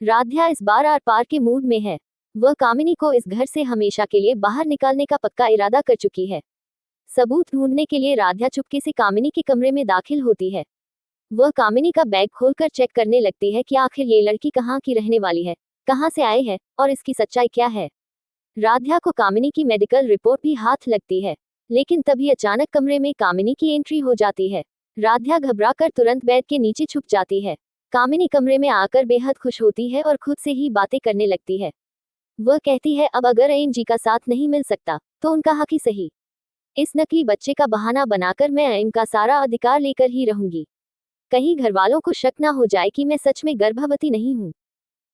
राध्या इस बार आर पार के मूड में है। वह कामिनी को इस घर से हमेशा के लिए बाहर निकालने का पक्का इरादा कर चुकी है। सबूत ढूंढने के लिए राध्या चुपके से कामिनी के कमरे में दाखिल होती है। वह कामिनी का बैग खोलकर चेक करने लगती है कि आखिर ये लड़की कहाँ की रहने वाली है, कहाँ से आई है और इसकी सच्चाई क्या है। राध्या को कामिनी की मेडिकल रिपोर्ट भी हाथ लगती है, लेकिन तभी अचानक कमरे में कामिनी की एंट्री हो जाती है। राध्या घबराकर तुरंत बेड के नीचे छुप जाती है। कामिनी कमरे में आकर बेहद खुश होती है और खुद से ही बातें करने लगती है। वह कहती है अब अगर एम जी का साथ नहीं मिल सकता तो उनका हक ही सही। इस नकली बच्चे का बहाना बनाकर मैं एम का सारा अधिकार लेकर ही रहूंगी। कहीं घर वालों को शक ना हो जाए कि मैं सच में गर्भवती नहीं हूँ।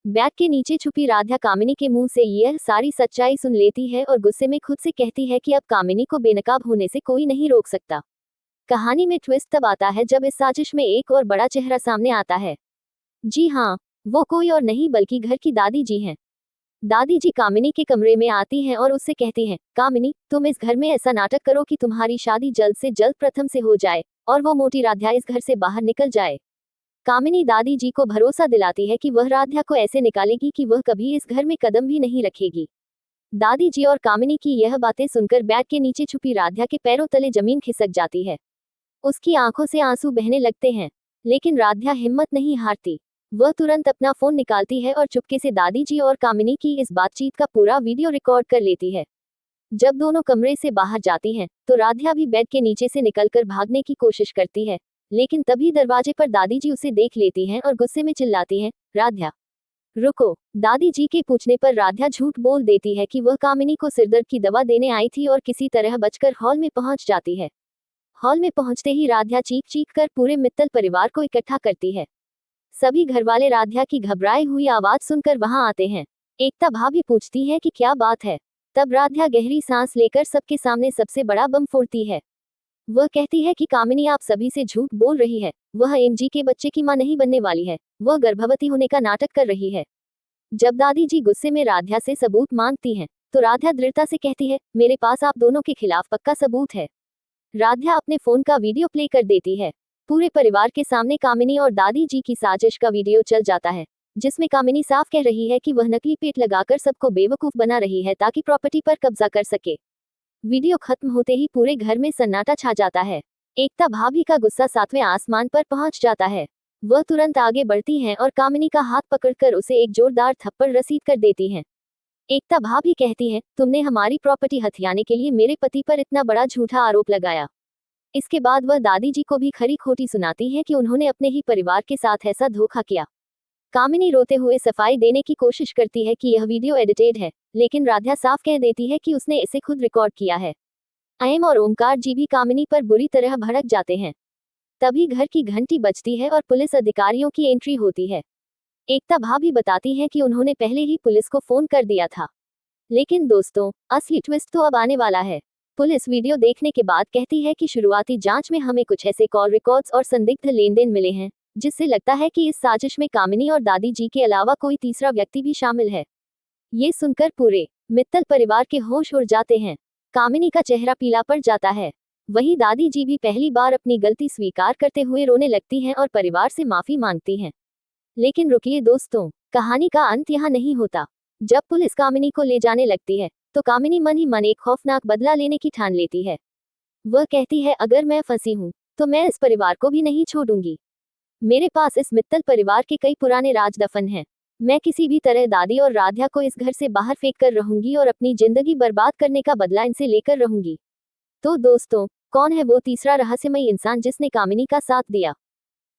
बैग के नीचे छुपी राध्या कामिनी के मुंह से यह सारी सच्चाई सुन लेती है और गुस्से में खुद से कहती है कि अब कामिनी को बेनकाब होने से कोई नहीं रोक सकता। कहानी में ट्विस्ट तब आता है जब इस साजिश में एक और बड़ा चेहरा सामने आता है। जी हाँ, वो कोई और नहीं बल्कि घर की दादी जी हैं। दादी जी कामिनी के कमरे में आती हैं और उससे कहती हैं, कामिनी, तुम इस घर में ऐसा नाटक करो कि तुम्हारी शादी जल्द से जल्द प्रथम से हो जाए और वो मोटी राध्या इस घर से बाहर निकल जाए। कामिनी दादी जी को भरोसा दिलाती है कि वह राध्या को ऐसे निकालेगी कि वह कभी इस घर में कदम भी नहीं रखेगी। दादी जी और कामिनी की यह बातें सुनकर बैग के नीचे छुपी राध्या के पैरों तले जमीन खिसक जाती है। उसकी आंखों से आंसू बहने लगते हैं, लेकिन राध्या हिम्मत नहीं हारती। वह तुरंत अपना फोन निकालती है और चुपके से दादी जी और कामिनी की इस बातचीत का पूरा वीडियो रिकॉर्ड कर लेती है। जब दोनों कमरे से बाहर जाती हैं, तो राध्या भी बेड के नीचे से निकलकर भागने की कोशिश करती है, लेकिन तभी दरवाजे पर दादी जी उसे देख लेती हैं और गुस्से में चिल्लाती हैं, राध्या, रुको। दादी जी के पूछने पर राध्या झूठ बोल देती है कि वह कामिनी को सिरदर्द की दवा देने आई थी और किसी तरह बचकर हॉल में पहुंच जाती है। हॉल में पहुंचते ही राध्या चीख चीख कर पूरे मित्तल परिवार को इकट्ठा करती है। सभी घरवाले राध्या की घबराई हुई आवाज सुनकर वहां आते हैं। एकता भाभी पूछती है कि क्या बात है। तब राध्या गहरी सांस लेकर सबके सामने सबसे बड़ा बम फोड़ती है। वह कहती है कि कामिनी आप सभी से झूठ बोल रही है, वह एमजी के बच्चे की मां नहीं बनने वाली है, वह गर्भवती होने का नाटक कर रही है। जब दादी जी गुस्से में राध्या से सबूत मांगती हैं, तो राध्या दृढ़ता से कहती है, मेरे पास आप दोनों के खिलाफ पक्का सबूत है। राध्या अपने फोन का वीडियो प्ले कर देती है। पूरे परिवार के सामने कामिनी और दादी जी की साजिश का वीडियो चल जाता है, जिसमें कामिनी साफ कह रही है कि वह नकली पेट लगाकर सबको बेवकूफ बना रही है ताकि प्रॉपर्टी पर कब्जा कर सके। वीडियो खत्म होते ही पूरे घर में सन्नाटा छा जाता है। एकता भाभी का गुस्सा सातवें आसमान पर पहुंच जाता है। वह तुरंत आगे बढ़ती हैं और कामिनी का हाथ पकड़कर उसे एक जोरदार थप्पड़ रसीद कर देती हैं। एकता भाभी कहती है, तुमने हमारी प्रॉपर्टी हथियाने के लिए मेरे पति पर इतना बड़ा झूठा आरोप लगाया। इसके बाद वह दादी जी को भी खरी खोटी सुनाती है कि उन्होंने अपने ही परिवार के साथ ऐसा धोखा किया। कामिनी रोते हुए सफाई देने की कोशिश करती है कि यह वीडियो एडिटेड है, लेकिन राध्या साफ कह देती है कि उसने इसे खुद रिकॉर्ड किया है। अयम और ओमकार जी भी कामिनी पर बुरी तरह भड़क जाते हैं। तभी घर की घंटी बजती है और पुलिस अधिकारियों की एंट्री होती है। एकता भाभी बताती है कि उन्होंने पहले ही पुलिस को फोन कर दिया था। लेकिन दोस्तों, असली ट्विस्ट तो अब आने वाला है। पुलिस वीडियो देखने के बाद कहती है कि शुरुआती जांच में हमें कुछ ऐसे कॉल रिकॉर्ड्स और संदिग्ध लेन देन मिले हैं, जिससे लगता है कि इस साजिश में कामिनी और दादी जी के अलावा कोई तीसरा व्यक्ति भी शामिल है। ये सुनकर पूरे मित्तल परिवार के होश उड़ जाते हैं। कामिनी का चेहरा पीला पड़ जाता है। वहीं दादी जी भी पहली बार अपनी गलती स्वीकार करते हुए रोने लगती हैं और परिवार से माफी मांगती हैं। लेकिन रुकिए दोस्तों, कहानी का अंत यहाँ नहीं होता। जब पुलिस कामिनी को ले जाने लगती है, तो कामिनी मन ही मन एक खौफनाक बदला लेने की ठान लेती है। वह कहती है, अगर मैं फंसी हूँ तो मैं इस परिवार को भी नहीं छोड़ूंगी। मेरे पास इस मित्तल परिवार के कई पुराने राज दफन हैं। मैं किसी भी तरह दादी और राध्या को इस घर से बाहर फेंक कर रहूंगी और अपनी जिंदगी बर्बाद करने का बदला इनसे लेकर रहूंगी। तो दोस्तों, कौन है वो तीसरा रहस्यमयी इंसान जिसने कामिनी का साथ दिया?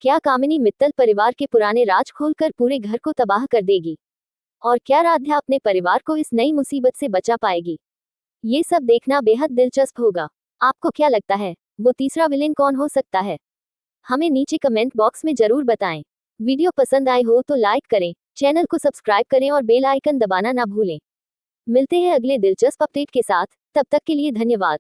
क्या कामिनी मित्तल परिवार के पुराने राज खोलकर पूरे घर को तबाह कर देगी? और क्या राध्या अपने परिवार को इस नई मुसीबत से बचा पाएगी? ये सब देखना बेहद दिलचस्प होगा। आपको क्या लगता है, वो तीसरा विलेन कौन हो सकता है? हमें नीचे कमेंट बॉक्स में जरूर बताएं। वीडियो पसंद आए हो तो लाइक करें, चैनल को सब्सक्राइब करें और बेल आइकन दबाना ना भूलें। मिलते हैं अगले दिलचस्प अपडेट के साथ, तब तक के लिए धन्यवाद।